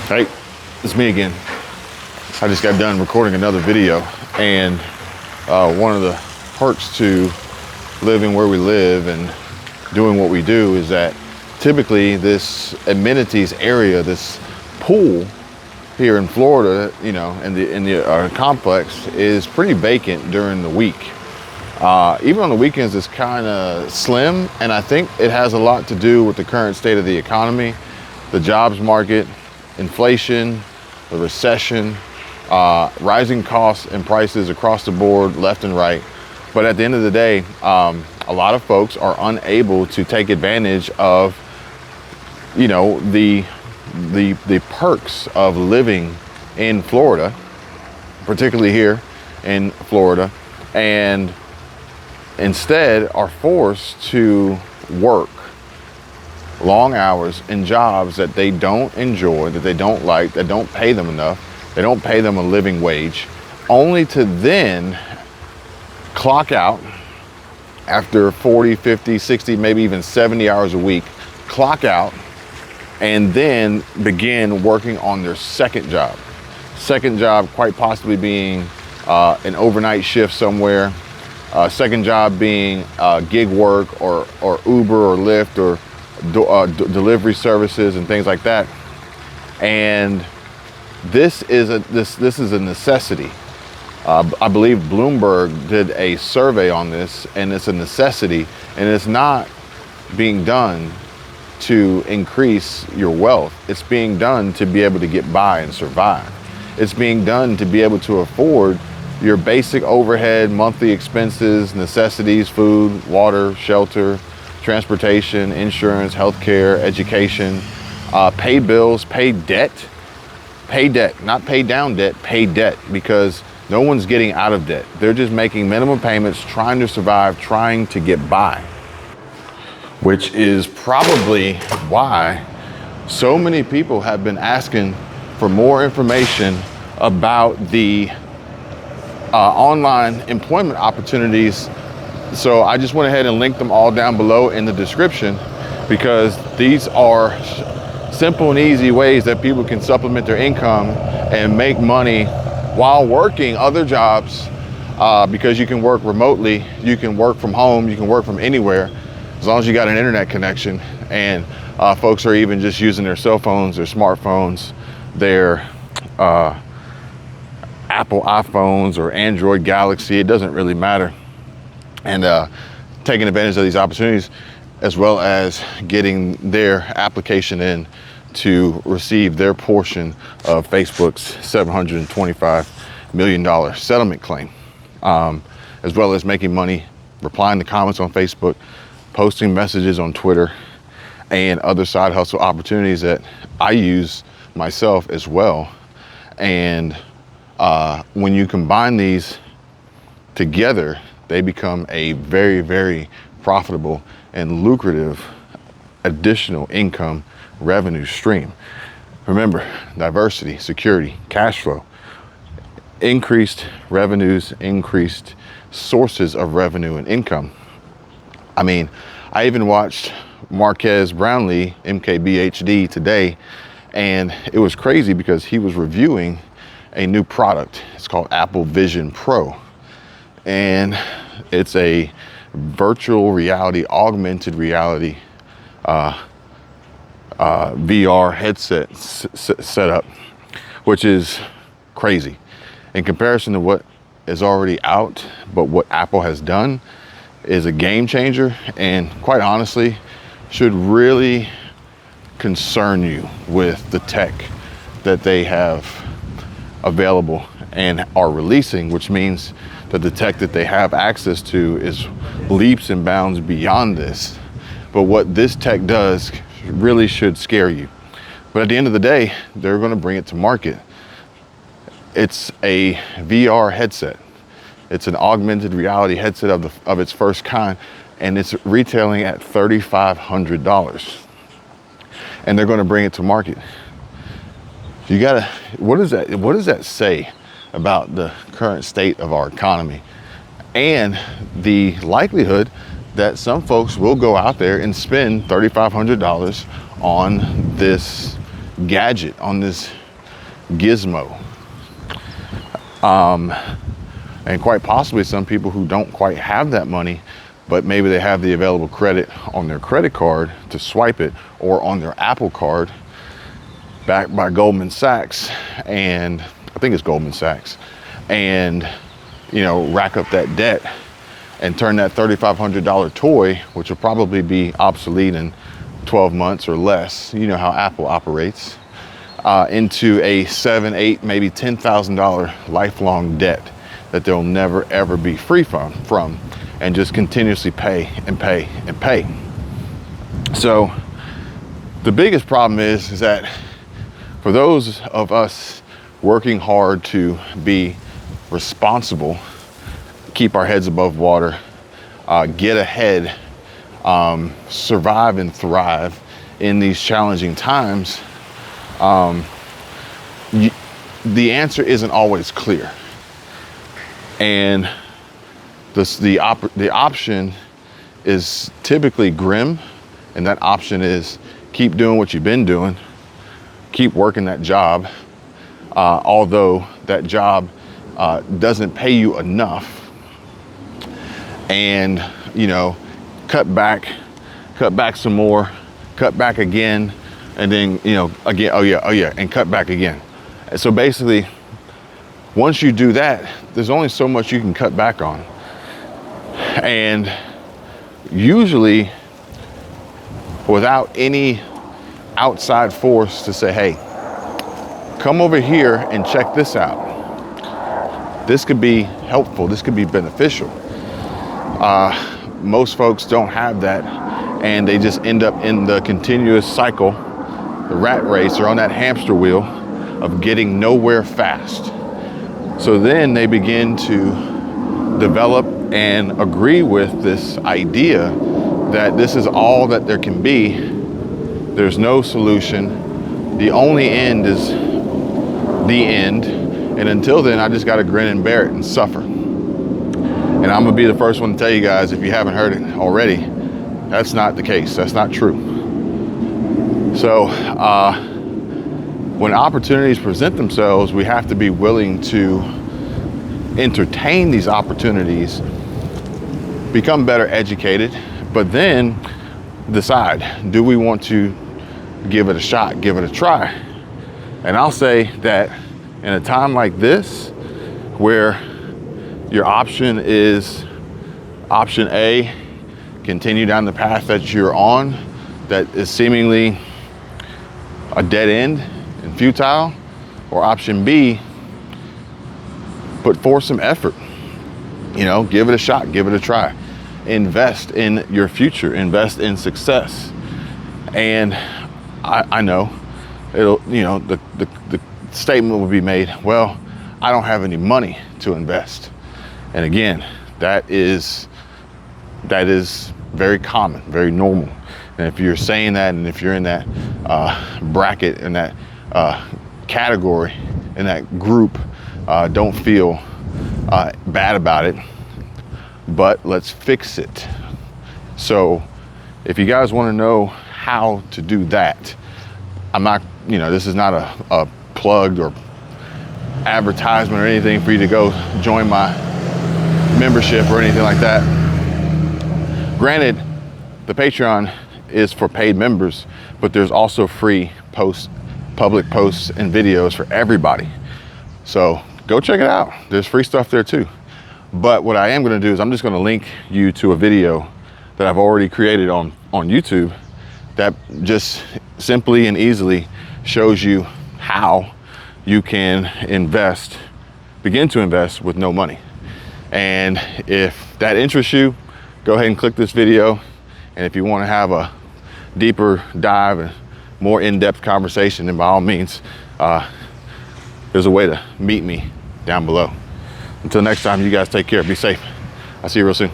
Hey, it's me again. I just got done recording another video, and one of the perks to living where we live and doing what we do is that typically this amenities area, this pool here in Florida, you know, in the complex is pretty vacant during the week. Even on the weekends, it's kind of slim, and I think it has a lot to do with the current state of the economy, the jobs market, inflation, the recession, rising costs and prices across the board, left and right. But at the end of the day, a lot of folks are unable to take advantage of, you know, the perks of living in Florida, particularly here in Florida, and instead are forced to work long hours in jobs that they don't enjoy, that they don't like, that don't pay them enough, they don't pay them a living wage, only to then clock out after 40, 50, 60, maybe even 70 hours a week, clock out, and then begin working on their second job. Second job quite possibly being an overnight shift somewhere, second job being gig work or Uber or Lyft or delivery services and things like that. And this is a necessity. I believe Bloomberg did a survey on this, and it's a necessity, and it's not being done to increase your wealth. It's being done to be able to get by and survive. It's being done to be able to afford your basic overhead, monthly expenses, necessities, food, water, shelter, transportation, insurance, healthcare, education, pay bills, pay debt, not pay down debt, pay debt, because no one's getting out of debt. They're just making minimum payments, trying to survive, trying to get by, which is probably why so many people have been asking for more information about the online employment opportunities. So I just went ahead and linked them all down below in the description, because these are simple and easy ways that people can supplement their income and make money while working other jobs, because you can work remotely, you can work from home, you can work from anywhere, as long as you got an internet connection. And folks are even just using their cell phones, their smartphones, their Apple iPhones or Android Galaxy, it doesn't really matter. And taking advantage of these opportunities, as well as getting their application in to receive their portion of Facebook's $725 million settlement claim, as well as making money, replying to comments on Facebook, posting messages on Twitter, and other side hustle opportunities that I use myself as well. And when you combine these together, they become a very, very profitable and lucrative additional income revenue stream. Remember, diversity, security, cash flow, increased revenues, increased sources of revenue and income. I mean, I even watched Marquez Brownlee, MKBHD, today, and it was crazy because he was reviewing a new product. It's called Apple Vision Pro, and it's a virtual reality, augmented reality VR headset setup, which is crazy in comparison to what is already out. But what Apple has done is a game changer, and quite honestly should really concern you with the tech that they have available and are releasing, which means that the tech that they have access to is leaps and bounds beyond this. But what this tech does really should scare you. But at the end of the day, they're going to bring it to market. It's a VR headset. It's an augmented reality headset of its first kind, and it's retailing at $3,500. And they're going to bring it to market. You gotta, what does that say about the current state of our economy and the likelihood that some folks will go out there and spend $3,500 on this gadget, on this gizmo. And quite possibly some people who don't quite have that money, but maybe they have the available credit on their credit card to swipe it, or on their Apple card backed by Goldman Sachs, and I think it's Goldman Sachs, and rack up that debt and turn that $3,500 toy, which will probably be obsolete in 12 months or less, you know how Apple operates, into a $7,000, $8,000, maybe $10,000 lifelong debt that they'll never ever be free from, and just continuously pay and pay and pay. So the biggest problem is that for those of us working hard to be responsible, keep our heads above water, get ahead, survive and thrive in these challenging times, the answer isn't always clear. And the option is typically grim, and that option is keep doing what you've been doing, keep working that job, although that job doesn't pay you enough, and cut back some more, cut back again, and then again, oh yeah, and cut back again. And so basically, once you do that, there's only so much you can cut back on. And usually without any outside force to say, hey, come over here and check this out. This could be helpful, this could be beneficial. Most folks don't have that, and they just end up in the continuous cycle, the rat race, or on that hamster wheel of getting nowhere fast. So then they begin to develop and agree with this idea that this is all that there can be. There's no solution. The only end is the end. And until then, I just got to grin and bear it and suffer. And I'm going to be the first one to tell you guys, if you haven't heard it already, that's not the case. That's not true. So when opportunities present themselves, we have to be willing to entertain these opportunities, become better educated, but then decide, do we want to give it a shot, give it a try? And I'll say that in a time like this, where your option is option A, continue down the path that you're on, that is seemingly a dead end and futile, or option B, put forth some effort, give it a shot, give it a try, invest in your future, invest in success. And I know it'll, the statement will be made, well, I don't have any money to invest. And again, that is very common, very normal. And if you're saying that, and if you're in that bracket, in that category, in that group, don't feel bad about it, but let's fix it. So if you guys want to know how to do that, I'm not, this is not a plug or advertisement or anything for you to go join my membership or anything like that. Granted, the Patreon is for paid members, but there's also free posts, public posts and videos for everybody. So go check it out. There's free stuff there too. But what I am going to do is I'm just going to link you to a video that I've already created on YouTube that just simply and easily shows you how you can begin to invest with no money. And if that interests you, go ahead and click this video. And if you want to have a deeper dive and more in-depth conversation, then by all means, there's a way to meet me down below. Until next time, you guys take care. Be safe. I'll see you real soon.